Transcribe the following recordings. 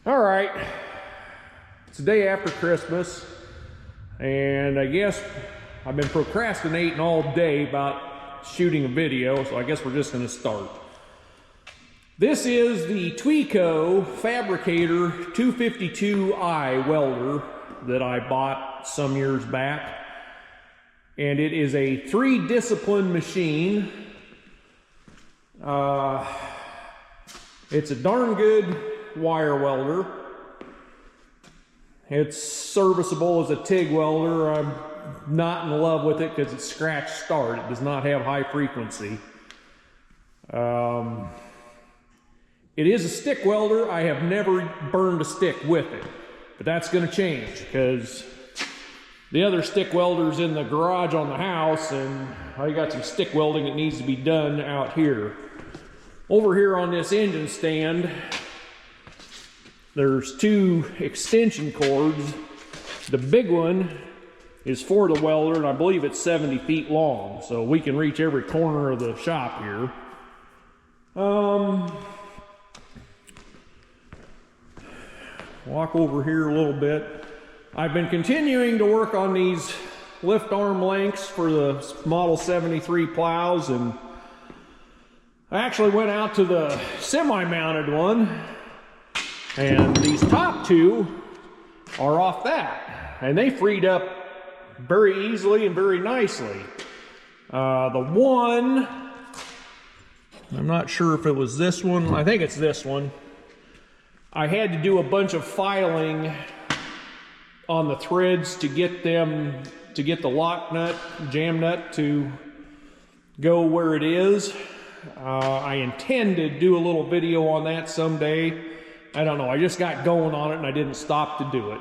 All right, it's the day after Christmas, and I guess I've been procrastinating all day about shooting a video, so I guess we're just gonna start. This is the Tweco Fabricator 252i welder that I bought some years back. And it is a 3-discipline machine. It's a darn good wire welder. It's serviceable as a TIG welder. I'm not in love with it because it's scratch start. It does not have high frequency. It is a stick welder. I have never burned a stick with it, but that's going to change because the other stick welder's in the garage on the house, and I got some stick welding that needs to be done out here. Over here on this engine stand, there's 2 extension cords. The big one is for the welder, and I believe it's 70 feet long, so we can reach every corner of the shop here. Walk over here a little bit. I've been continuing to work on these lift arm lengths for the Model 73 plows, and I actually went out to the semi-mounted one, and these top 2 are off that, and they freed up very easily and very nicely. The one, I'm not sure if it was this one, I think it's this one. I had to do a bunch of filing on the threads to get the lock nut, jam nut to go where it is. I intend to do a little video on that someday. I don't know, I just got going on it and I didn't stop to do it.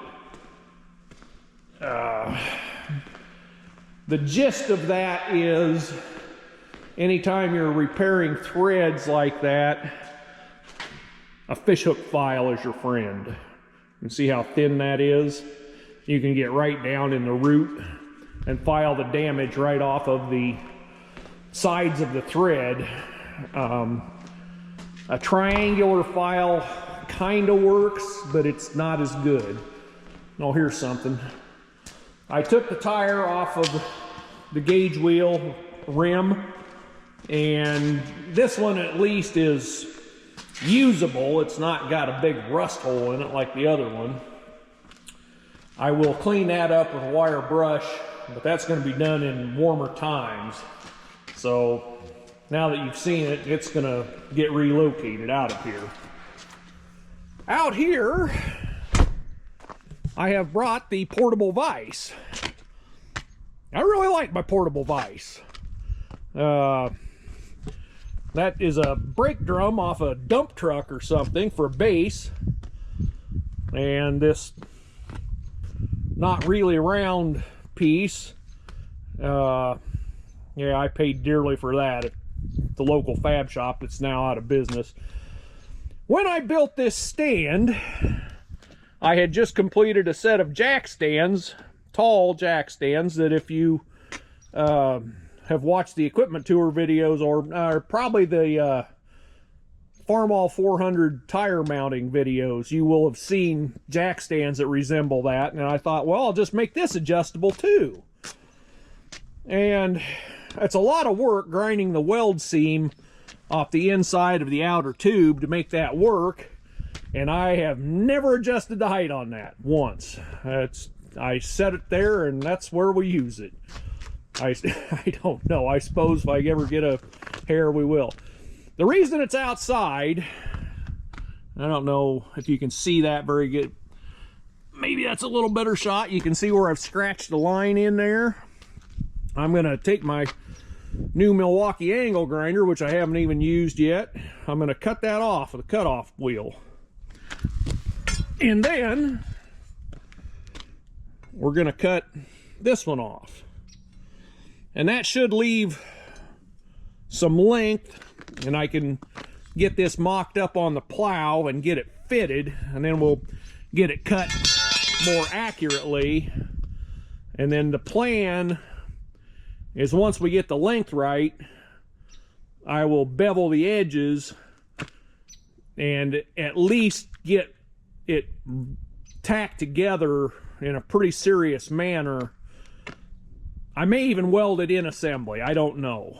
The gist of that is, anytime you're repairing threads like that, a fishhook file is your friend. You can see how thin that is. You can get right down in the root and file the damage right off of the sides of the thread. A triangular file kind of works, but it's not as good. Oh, here's something. I took the tire off of the gauge wheel rim, and this one at least is usable. It's not got a big rust hole in it like the other one. I will clean that up with a wire brush, but that's going to be done in warmer times. So now that you've seen it, it's going to get relocated out of here. Out here, I have brought the portable vise. I really like my portable vise. That is a brake drum off a dump truck or something for a base. And this not really round piece, yeah, I paid dearly for that at the local fab shop that's now out of business. When I built this stand, I had just completed a set of jack stands, tall jack stands, that if you have watched the equipment tour videos, or probably the Farmall 400 tire mounting videos, you will have seen jack stands that resemble that. And I thought, well, I'll just make this adjustable too. And it's a lot of work grinding the weld seam off the inside of the outer tube to make that work. And I have never adjusted the height on that once. I set it there, and that's where we use it. I don't know. I suppose if I ever get a hair, we will. The reason it's outside, I don't know if you can see that very good. Maybe that's a little better shot. You can see where I've scratched the line in there. I'm going to take my new Milwaukee angle grinder, which I haven't even used yet. I'm going to cut that off with a cutoff wheel. And then we're going to cut this one off. And that should leave some length, and I can get this mocked up on the plow and get it fitted, and then we'll get it cut more accurately. And then the plan is, once we get the length right, I will bevel the edges and at least get it tacked together in a pretty serious manner. I may even weld it in assembly. I don't know.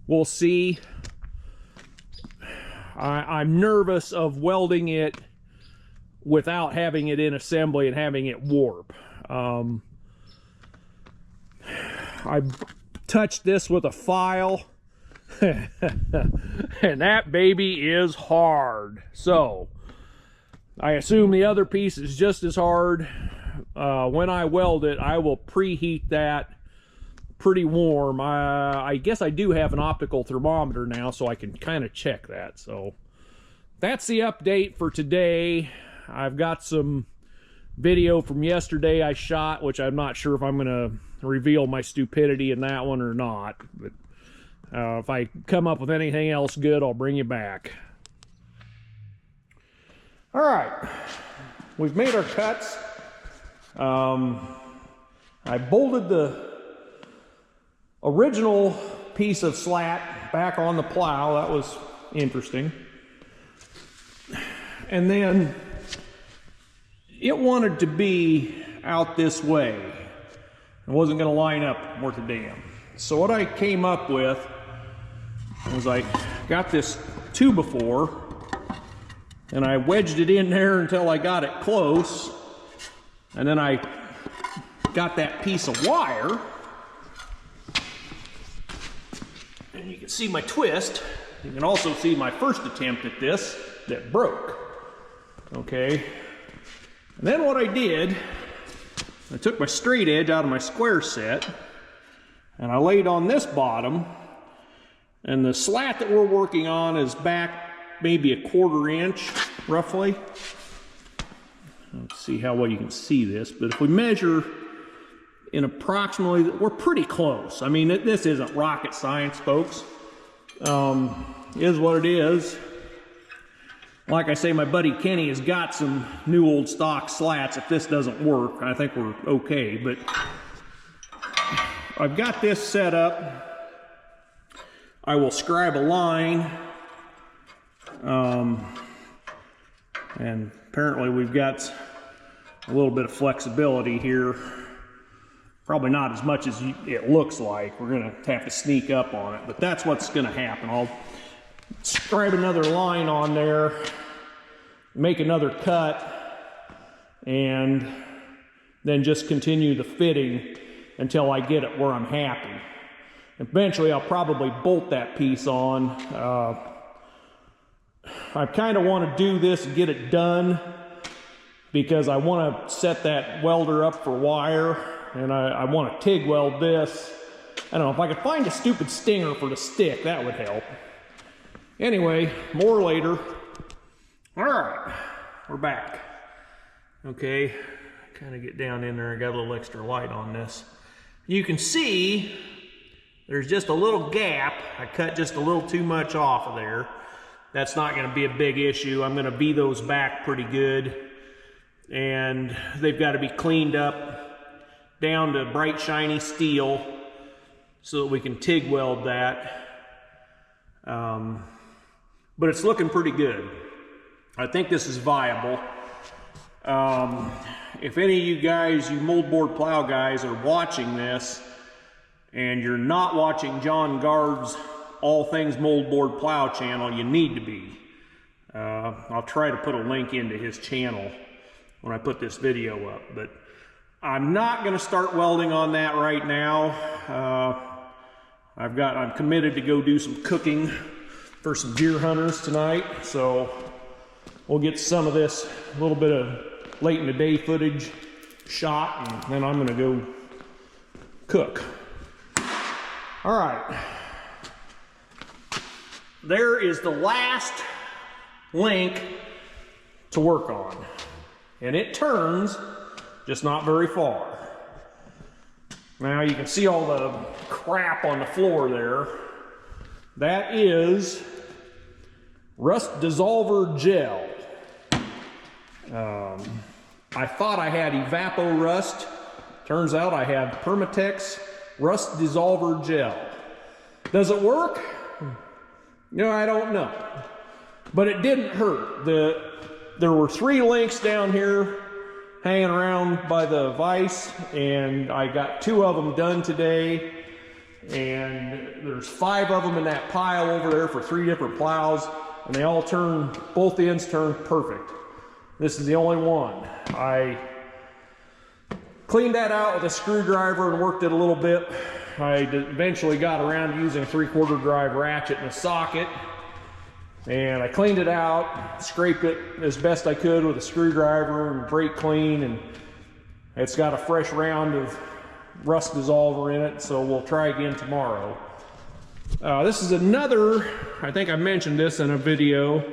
We'll see. I'm nervous of welding it without having it in assembly and having it warp. I touched this with a file and that baby is hard. So I assume the other piece is just as hard. When I weld it, I will preheat that pretty warm. I guess I do have an optical thermometer now, so I can kind of check that. So that's the update for today. I've got some video from yesterday I shot, which I'm not sure if I'm going to reveal my stupidity in that one or not. But if I come up with anything else good, I'll bring you back. All right, we've made our cuts. I bolted the original piece of slat back on the plow. That was interesting. And then it wanted to be out this way. It wasn't going to line up worth a damn. So what I came up with was I got this 2x4 and I wedged it in there until I got it close, and then I got that piece of wire, and you can see my twist. You can also see my first attempt at this that broke. Okay, and then what I did, I took my straight edge out of my square set and I laid on this bottom, and the slat that we're working on is back maybe a 1/4 inch roughly. Let's see how well you can see this, but if we measure in approximately, we're pretty close. I mean, this isn't rocket science, folks. Is what it is. Like I say, my buddy Kenny has got some new old stock slats. If this doesn't work, I think we're okay, but I've got this set up. I will scribe a line, and apparently we've got a little bit of flexibility here. Probably not as much as it looks like. We're gonna have to sneak up on it, but that's what's gonna happen. I'll scribe another line on there, make another cut, and then just continue the fitting until I get it where I'm happy. Eventually I'll probably bolt that piece on. I kind of want to do this and get it done because I want to set that welder up for wire, and I want to TIG weld this. I don't know, if I could find a stupid stinger for the stick, that would help. Anyway, more later. All right, we're back. Okay, kind of get down in there. I got a little extra light on this. You can see there's just a little gap. I cut just a little too much off of there. That's not going to be a big issue. I'm going to V those back pretty good, and they've got to be cleaned up down to bright shiny steel so that we can TIG weld that. But it's looking pretty good. I think this is viable. If any of you guys, you moldboard plow guys, are watching this and you're not watching John Gard's All Things Moldboard Plow channel, you need to be. I'll try to put a link into his channel when I put this video up, but I'm not going to start welding on that right now. I'm committed to go do some cooking for some deer hunters tonight, so we'll get some of this, a little bit of late in the day footage shot, and then I'm going to go cook. All right, there is the last link to work on, and it turns, just not very far. Now you can see all the crap on the floor there. That is rust dissolver gel. I thought I had Evapo Rust. Turns out I have Permatex Rust Dissolver Gel. Does it work? No, I don't know. But it didn't hurt. there were 3 links down here hanging around by the vise, and I got 2 of them done today, and there's 5 of them in that pile over there for 3 different plows, and they all turn, both ends turn perfect. This is the only one. I cleaned that out with a screwdriver and worked it a little bit. I eventually got around to using a 3/4 drive ratchet and a socket, and I cleaned it out, scraped it as best I could with a screwdriver and brake clean, and it's got a fresh round of rust dissolver in it, so we'll try again tomorrow. This is another, I think I mentioned this in a video.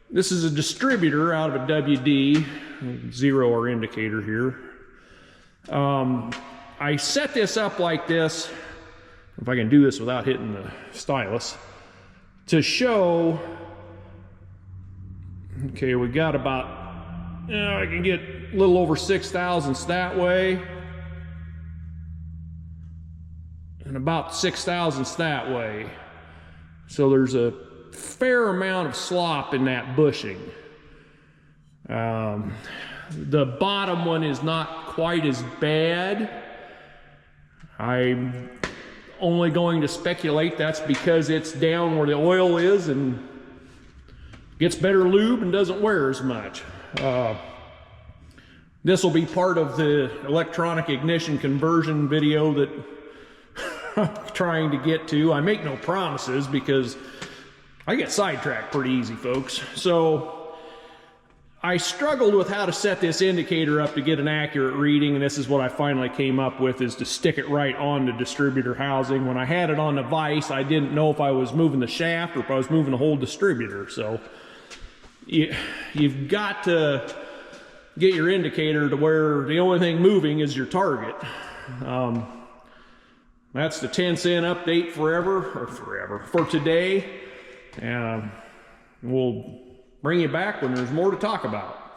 This is a distributor out of a WD, 0 or indicator here. I set this up like this, if I can do this without hitting the stylus, to show, okay, we got about, I can get a little over 6 thousandths that way, and about 6 thousandths that way. So there's a fair amount of slop in that bushing. The bottom one is not quite as bad. I'm only going to speculate that's because it's down where the oil is and gets better lube and doesn't wear as much. This will be part of the electronic ignition conversion video that I'm trying to get to. I make no promises because I get sidetracked pretty easy, folks. So I struggled with how to set this indicator up to get an accurate reading, and this is what I finally came up with, is to stick it right on the distributor housing. When I had it on the vise, I didn't know if I was moving the shaft or if I was moving the whole distributor. So you've got to get your indicator to where the only thing moving is your target. That's the 10-cent update for today. And we'll bring you back when there's more to talk about.